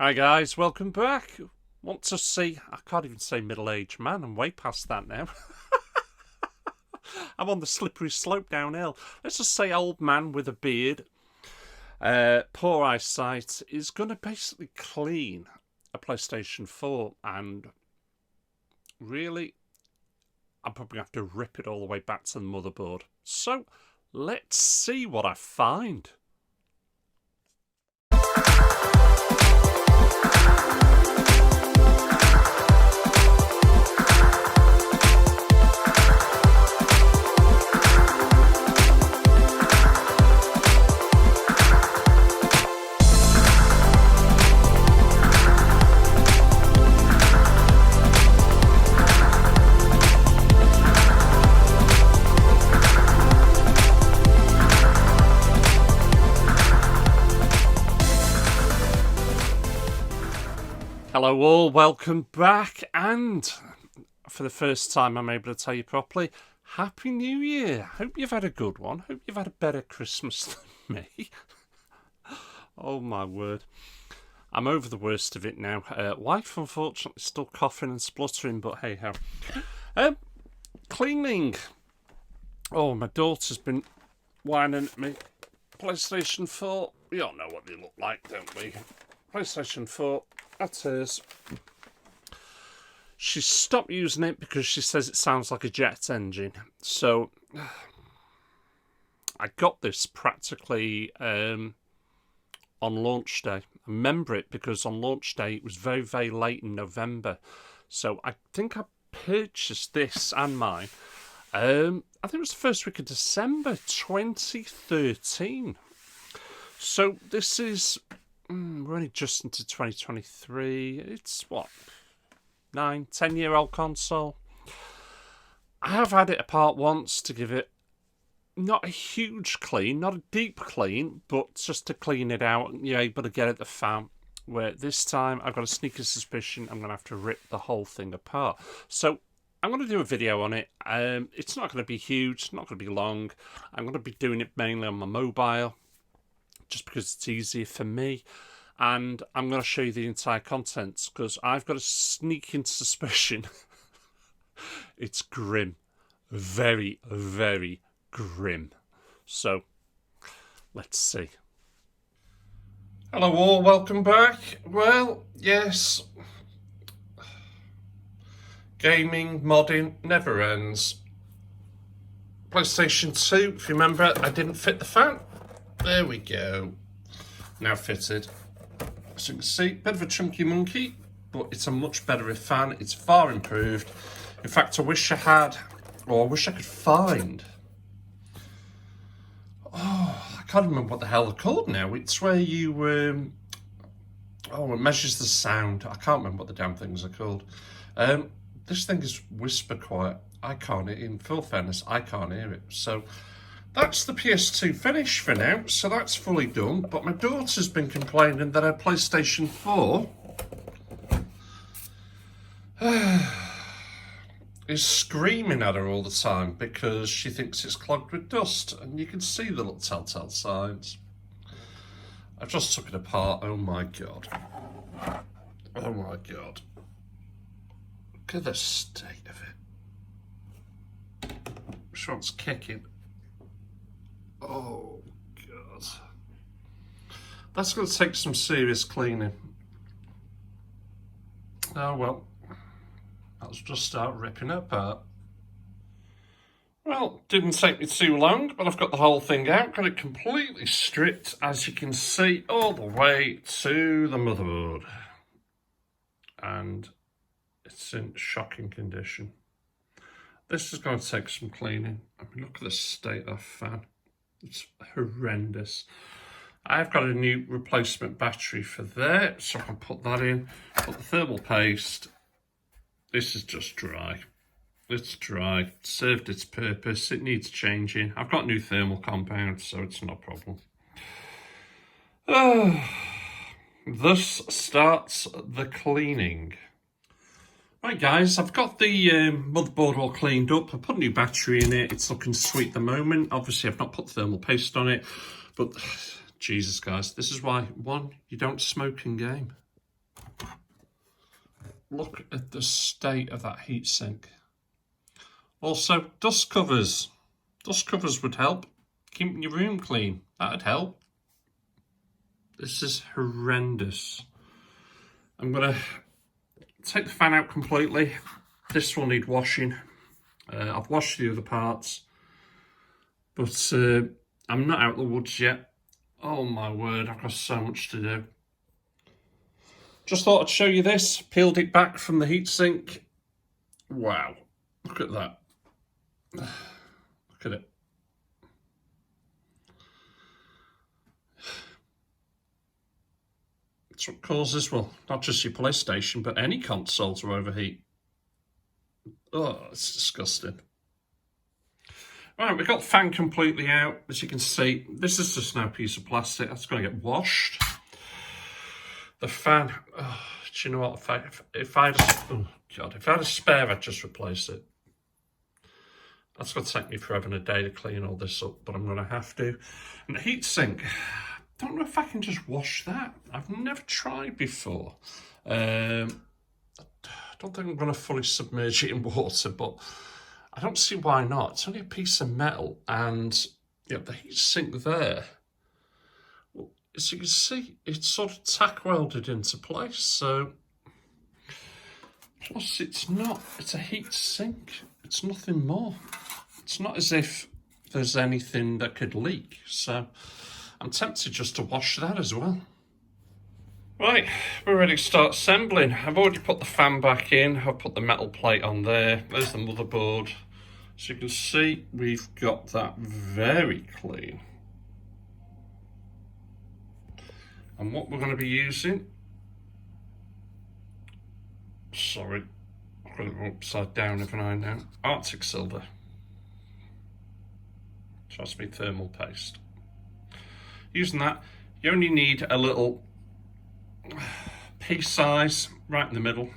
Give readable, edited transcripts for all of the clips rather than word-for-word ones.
Hi guys, welcome back. Want to see, I can't even say middle-aged man, I'm way past that now. I'm on the slippery slope downhill. Let's just say old man with a beard, poor eyesight, is going to basically clean a PlayStation 4, and really, I'm probably going to have to rip it all the way back to the motherboard. So, let's see what I find. Hello all, welcome back, and for the first time I'm able to tell you properly, Happy New Year. Hope you've had a good one. Hope you've had a better Christmas than me. Oh my word. I'm over the worst of it now. Wife unfortunately still coughing and spluttering, but hey ho. Cleaning. Oh, my daughter's been whining at me. PlayStation 4, we all know what they look like, don't we? PlayStation 4, that's hers. She's stopped using it because she says it sounds like a jet engine. So, I got this practically on launch day. I remember it because on launch day it was very, very late in November. So, I think I purchased this and mine. I think it was the first week of December 2013. So, this is... we're only just into 2023. It's what, 10-year-old console. I have had it apart once to give it not a huge clean, not a deep clean, but just to clean it out and you're able to get at the fan. Where this time I've got a sneaky suspicion I'm going to have to rip the whole thing apart. So I'm going to do a video on it. It's not going to be huge, it's not going to be long. I'm going to be doing it mainly on my mobile, just because it's easier for me, and I'm going to show you the entire contents because I've got a sneaking suspicion it's grim, very, very grim. So let's see. Hello all, welcome back. Well, yes, gaming, modding never ends. PlayStation 2, if you remember, I didn't fit the fan. There we go. Now fitted. As you can see, bit of a chunky monkey, but it's a much better fan. It's far improved. In fact, I wish I had, or I wish I could find. Oh, I can't remember what the hell they're called now. It's where you, it measures the sound. I can't remember what the damn things are called. This thing is whisper quiet. I can't, in full fairness, I can't hear it. So, that's the PS2 finish for now, so that's fully done. But my daughter's been complaining that her PlayStation 4 is screaming at her all the time because she thinks it's clogged with dust. And you can see the little telltale signs. I've just took it apart. Oh my god. Oh my god. Look at the state of it. This one's kicking. Oh, God. That's going to take some serious cleaning. Oh, well. Let's just start ripping it apart. Well, didn't take me too long, but I've got the whole thing out. Got it completely stripped, as you can see, all the way to the motherboard. And it's in shocking condition. This is going to take some cleaning. I mean, look at the state of that fan. It's horrendous. I've got a new replacement battery for there, so I can put that in. Put the thermal paste. This is just dry. It's dry. It served its purpose. It needs changing. I've got new thermal compound, so it's no problem. Thus starts the cleaning. Right guys, I've got the motherboard all cleaned up. I put a new battery in it. It's looking sweet at the moment. Obviously I've not put thermal paste on it, but Jesus guys, this is why, one, you don't smoke in game. Look at the state of that heatsink. Also, dust covers. Dust covers would help. Keeping your room clean. That'd help. This is horrendous. I'm going to take the fan out completely. This will need washing. I've washed the other parts. But I'm not out of the woods yet. Oh my word, I've got so much to do. Just thought I'd show you this. Peeled it back from the heatsink. Wow, look at that. Look at it. It's what causes, well, not just your PlayStation, but any console to overheat. Oh, it's disgusting. Right, we've got the fan completely out. As you can see, this is just now a piece of plastic. That's going to get washed. The fan, oh, do you know what? If I had a spare, I'd just replace it. That's going to take me forever and a day to clean all this up, but I'm going to have to. And the heatsink, I don't know if I can just wash that. I've never tried before. I don't think I'm going to fully submerge it in water, but I don't see why not. It's only a piece of metal, and the heatsink there, well, as you can see, it's sort of tack welded into place. So, plus it's a heat sink. It's nothing more. It's not as if there's anything that could leak. So, I'm tempted just to wash that as well. Right, we're ready to start assembling. I've already put the fan back in. I've put the metal plate on there. There's the motherboard. As you can see, we've got that very clean. And what we're going to be using, sorry, I've got it upside down, haven't I now? Arctic Silver. Trust me, thermal paste. Using that, you only need a little pea size right in the middle.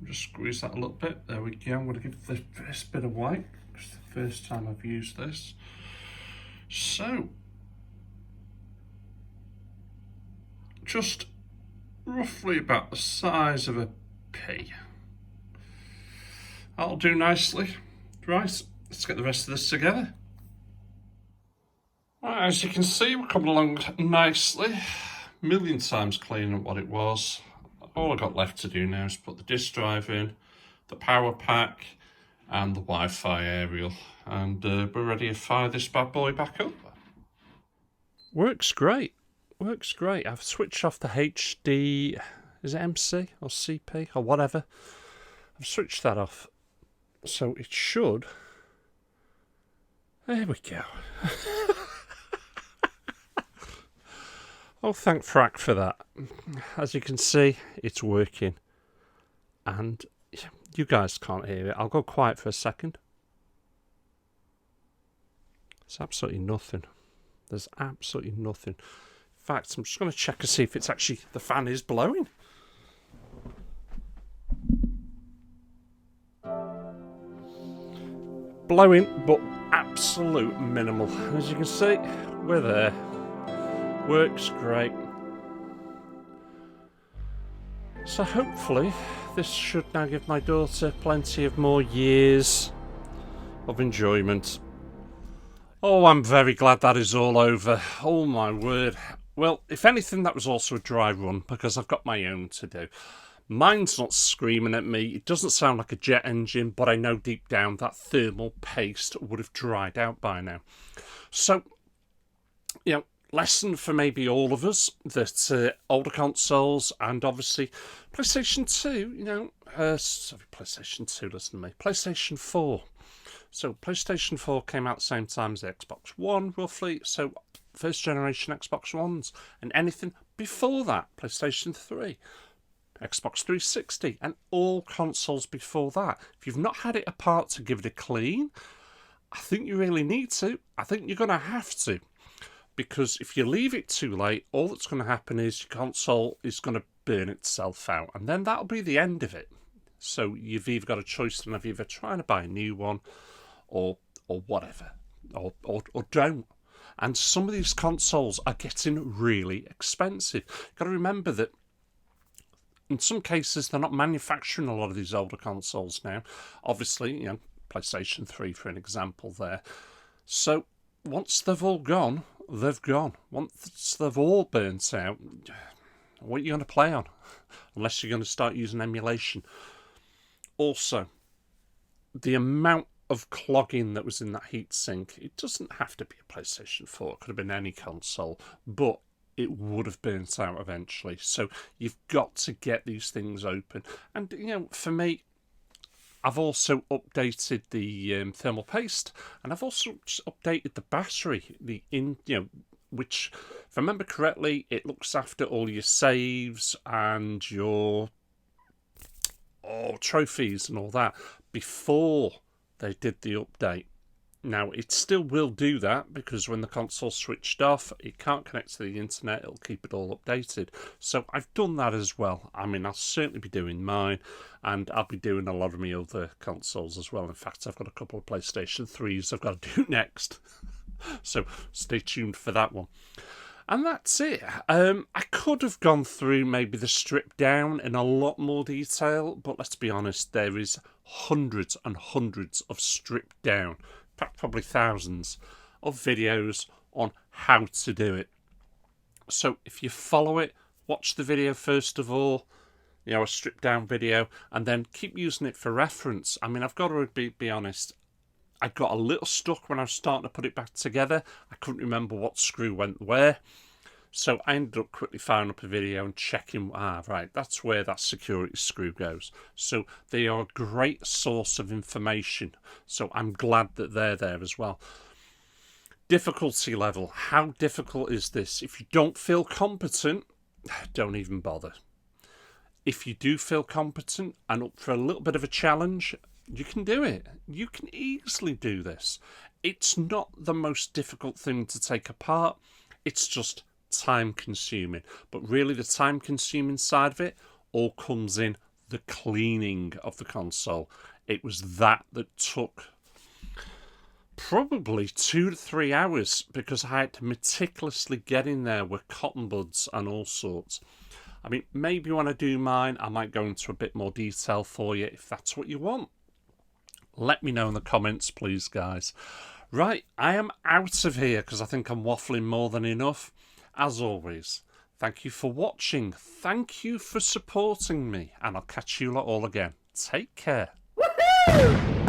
Just squeeze that a little bit. There we go. I'm going to give this first bit of white. It's the first time I've used this. So, just roughly about the size of a pea. That'll do nicely. Right, let's get the rest of this together. Right, as you can see, we're coming along nicely. A million times cleaner than what it was. All I've got left to do now is put the disk drive in, the power pack, and the Wi-Fi aerial. And we're ready to fire this bad boy back up. Works great. Works great. I've switched off the HD, is it MC or CP or whatever? I've switched that off. So it should. There we go. Oh, thank frack for that. As you can see, it's working. And you guys can't hear it. I'll go quiet for a second. It's absolutely nothing. There's absolutely nothing. In fact, I'm just going to check to see if it's actually, the fan is blowing. Blowing, but absolute minimal. As you can see, we're there. Works great. So hopefully this should now give my daughter plenty of more years of enjoyment. Oh, I'm very glad that is all over. Oh my word. Well, if anything, that was also a dry run because I've got my own to do. Mine's not screaming at me. It doesn't sound like a jet engine, but I know deep down that thermal paste would have dried out by now. So, you know, lesson for maybe all of us that older consoles and obviously PlayStation 2, you know, sorry, PlayStation 2, listen to me, PlayStation 4. So PlayStation 4 came out at the same time as the Xbox One, roughly, so first generation Xbox Ones, and anything before that, PlayStation 3, Xbox 360, and all consoles before that. If you've not had it apart to give it a clean, I think you really need to. I think you're going to have to. Because if you leave it too late, all that's going to happen is your console is going to burn itself out. And then that'll be the end of it. So you've either got a choice of either trying to buy a new one or whatever. Or don't. And some of these consoles are getting really expensive. You've got to remember that In some cases, they're not manufacturing a lot of these older consoles now. Obviously, you know, PlayStation 3 for an example there. So once they've all gone, they've gone. Once they've all burnt out, what are you going to play on? Unless you're going to start using emulation. Also, the amount of clogging that was in that heatsink, it doesn't have to be a PlayStation 4. It could have been any console. But it would have burnt out eventually. So you've got to get these things open. And, you know, for me, I've also updated the thermal paste, and I've also updated the battery, which, if I remember correctly, it looks after all your saves and your trophies and all that before they did the update. Now, it still will do that because when the console's switched off, it can't connect to the internet, it'll keep it all updated. So I've done that as well. I mean, I'll certainly be doing mine, and I'll be doing a lot of my other consoles as well. In fact, I've got a couple of PlayStation 3s I've got to do next. So stay tuned for that one. And that's it. I could have gone through maybe the strip down in a lot more detail, but let's be honest, there is hundreds and hundreds of stripped down, probably thousands of videos on how to do it. So if you follow it, watch the video first of all, you know, a stripped down video, and then keep using it for reference. I mean, I've got to be honest, I got a little stuck when I was starting to put it back together. I couldn't remember what screw went where. So I ended up quickly firing up a video and checking, right, that's where that security screw goes. So they are a great source of information. So I'm glad that they're there as well. Difficulty level. How difficult is this? If you don't feel competent, don't even bother. If you do feel competent and up for a little bit of a challenge, you can do it. You can easily do this. It's not the most difficult thing to take apart. It's just time consuming. But really the time consuming side of it all comes in the cleaning of the console. It was that took probably 2 to 3 hours because I had to meticulously get in there with cotton buds and all sorts. I mean, maybe when I do mine, I might go into a bit more detail for you if that's what you want. Let me know in the comments, please, guys. Right, I am out of here because I think I'm waffling more than enough. As always, thank you for watching. Thank you for supporting me. And I'll catch you lot all again. Take care. Woohoo!